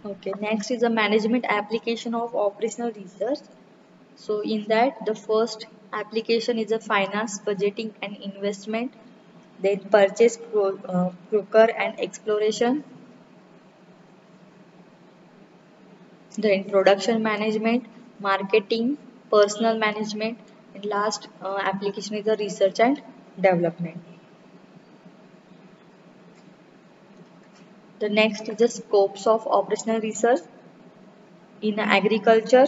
Okay, next is the management application of operational research. So in that, the first application is a finance, budgeting and investment, then purchase, procure and exploration, then production management, marketing, personal management, and last application is the research and development. The next is the scopes of operational research in agriculture.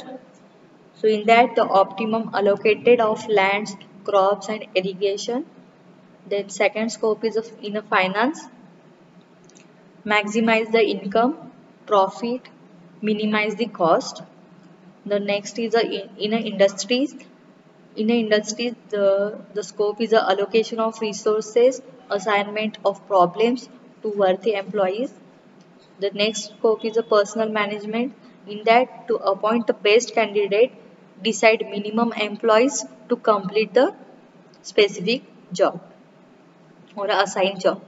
So in that, the optimum allocated of lands, crops and irrigation. Then second scope is in a finance, maximize the income, profit, minimize the cost. The next is in a industries. In a industry, the scope is the allocation of resources, assignment of problems to worthy employees. The next scope is a personal management. In that, to appoint the best candidate, decide minimum employees to complete the specific job or assigned job.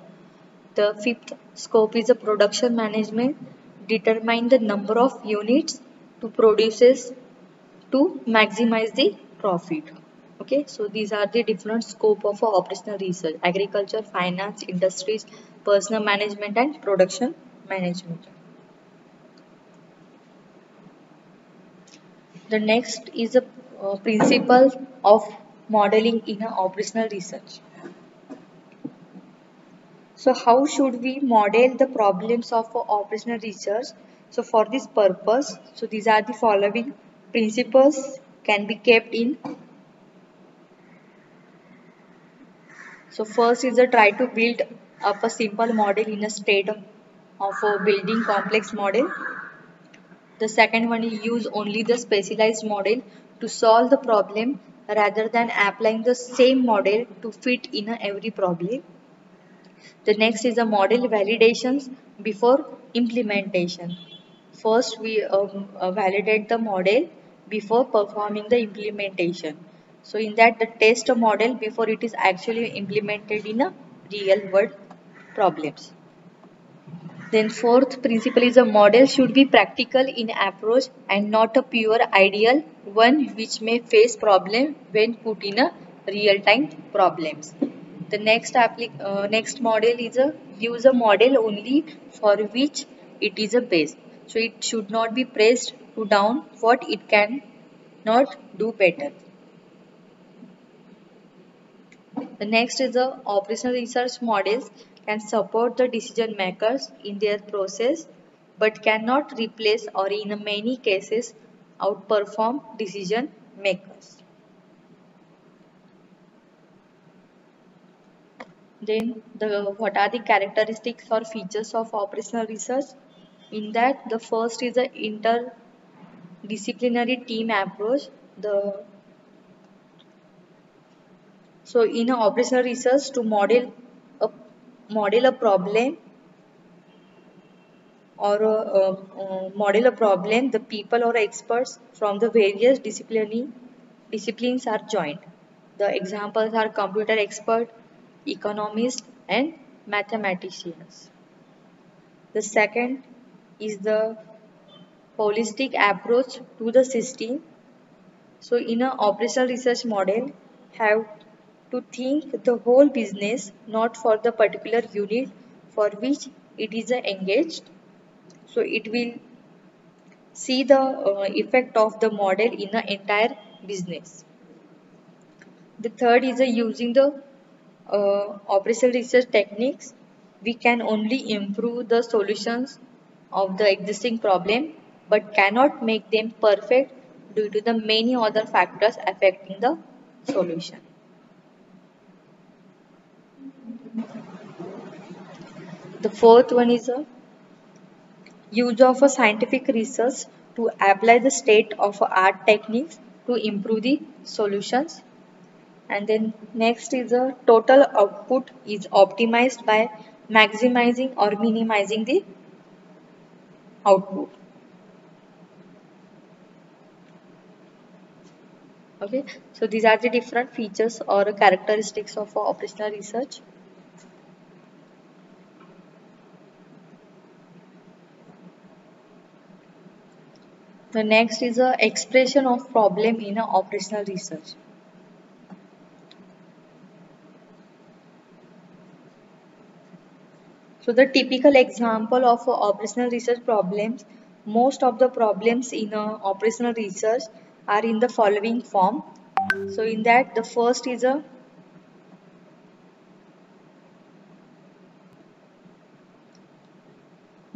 The fifth scope is a production management. Determine the number of units to produces to maximize the profit. Okay, so these are the different scope of operational research: agriculture, finance, industries, personal management, and production management. The next is a principle of modeling in a operational research. So how should we model the problems of operational research? So for this purpose, so these are the following principles can be kept in. So first is a try to build up a simple model in a state of building complex model. The second one is use only the specialized model to solve the problem rather than applying the same model to fit in every problem. The next is the model validations before implementation. First, we validate the model before performing the implementation. So, in that, the test a model before it is actually implemented in a real world problems. Then, fourth principle is a model should be practical in approach and not a pure ideal one which may face problem when put in a real time problems. The next model is a use a model only for which it is a base. So it should not be pressed to down what it can not do better. The next is the operational research models can support the decision makers in their process but cannot replace or in many cases outperform decision makers. Then what are the characteristics or features of operational research? In that, the first is the interdisciplinary team approach. So in a operational research to a model a problem or model a problem, the people or experts from the various disciplines are joined. The examples are computer expert, economists, and mathematicians. The second is the holistic approach to the system. So in an operational research model, have to think the whole business, not for the particular unit for which it is engaged. So it will see the effect of the model in the entire business. The third is using the operational research techniques. We can only improve the solutions of the existing problem but cannot make them perfect due to the many other factors affecting the solution. The fourth one is a use of a scientific research to apply the state of art techniques to improve the solutions. And then next is a total output is optimized by maximizing or minimizing the output. Okay, so these are the different features or characteristics of operational research. The next is a expression of problem in a operational research. So the typical example of operational research problems, most of the problems in operational research are in the following form. So in that, the first is a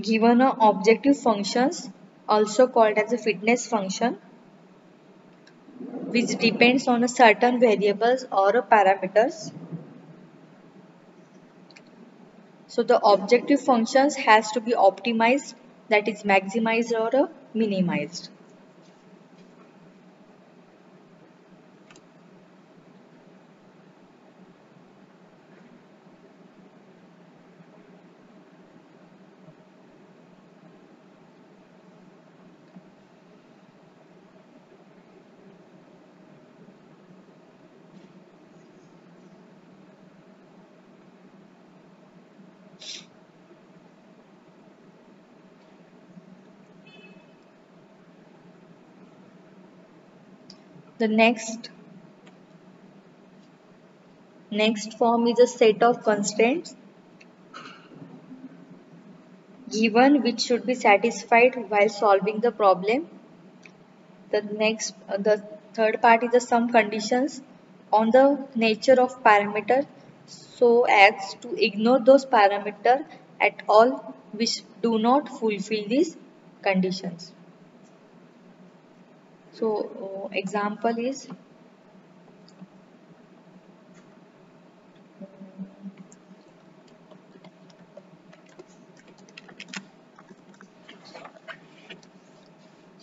given a objective functions, also called as a fitness function, which depends on a certain variables or a parameters. So the objective functions has to be optimized, that is maximized or minimized. The next form is a set of constraints given which should be satisfied while solving the problem. The third part is the some conditions on the nature of parameter so as to ignore those parameter at all which do not fulfill these conditions. So example is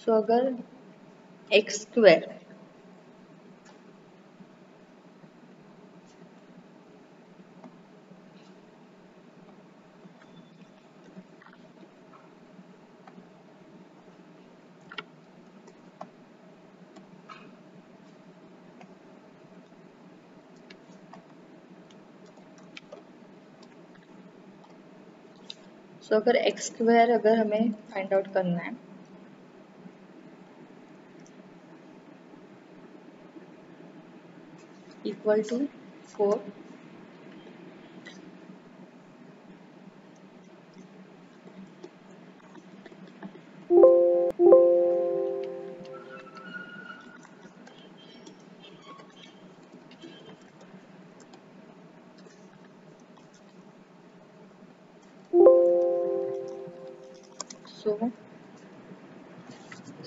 so अगर x square सो अगर x square अगर हमें find out करना है equal to 4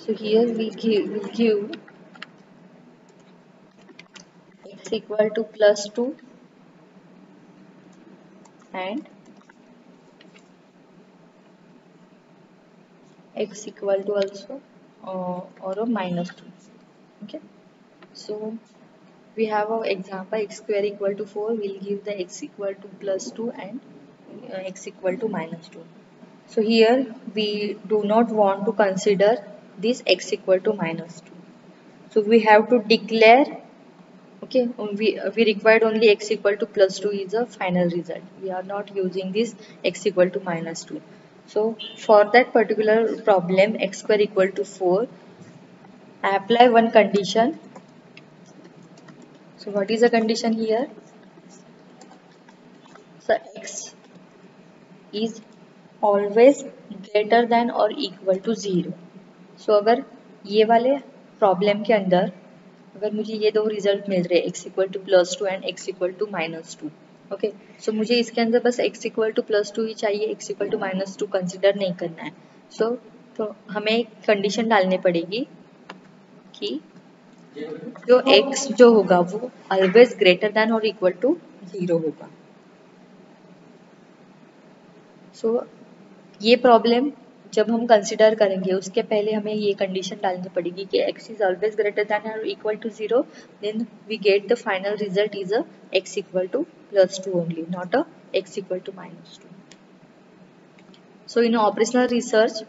so here we give x equal to plus 2 and x equal to also or a minus 2. Okay, so we have our example x square equal to 4 will give the x equal to plus 2 and x equal to minus 2. So here we do not want to consider this x equal to minus 2. So we have to declare, okay, we required only x equal to plus 2 is a final result. We are not using this x equal to minus 2. So for that particular problem x square equal to 4, I apply one condition. So what is the condition here? So x is always greater than or equal to 0. So अगर ये वाले problem के अंदर अगर मुझे ये दो result मिल रहे हैं x equal to plus 2 and x equal to minus 2, okay, so मुझे इसके अंदर बस x इक्वल टू प्लस 2 ही चाहिए, x equal to minus 2 consider नहीं करना है. तो हमें एक कंडीशन डालनी पड़ेगी कि जो x जो होगा वो ऑलवेज ग्रेटर देन और इक्वल टू 0 होगा. सो ये प्रॉब्लम जब हम कंसिडर करेंगे उसके पहले हमें ये कंडीशन डालनी पड़ेगी कि x is always greater than और equal to 0, then we get the final result is a x equal to plus 2 only, not a x equal to minus 2. So in operational research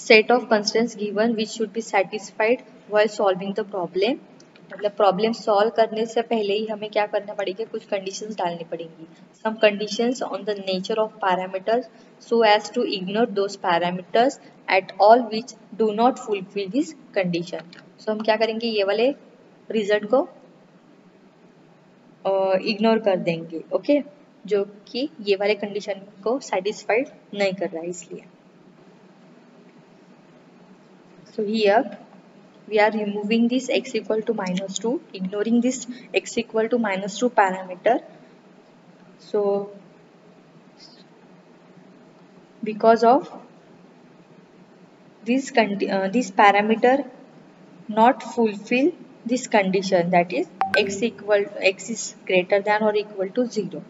set of constraints given which should be satisfied while solving the problem. मतलब problem solve करने से पहले ही हमें क्या करना पड़ेगा, कुछ conditions डालनी पड़ेंगी. Some conditions on the nature of parameters so as to ignore those parameters at all which do not fulfil this condition. So हम क्या करेंगे, ये वाले रिजल्ट को इग्नोर कर देंगे. ओके, जो कि ये वाले कंडीशन को सेटिस्फाइड नहीं कर रहा है इसलिए. So here we are removing this x equal to -2, ignoring this x equal to -2 parameter. So because of this parameter not fulfill this condition, that is x is greater than or equal to 0.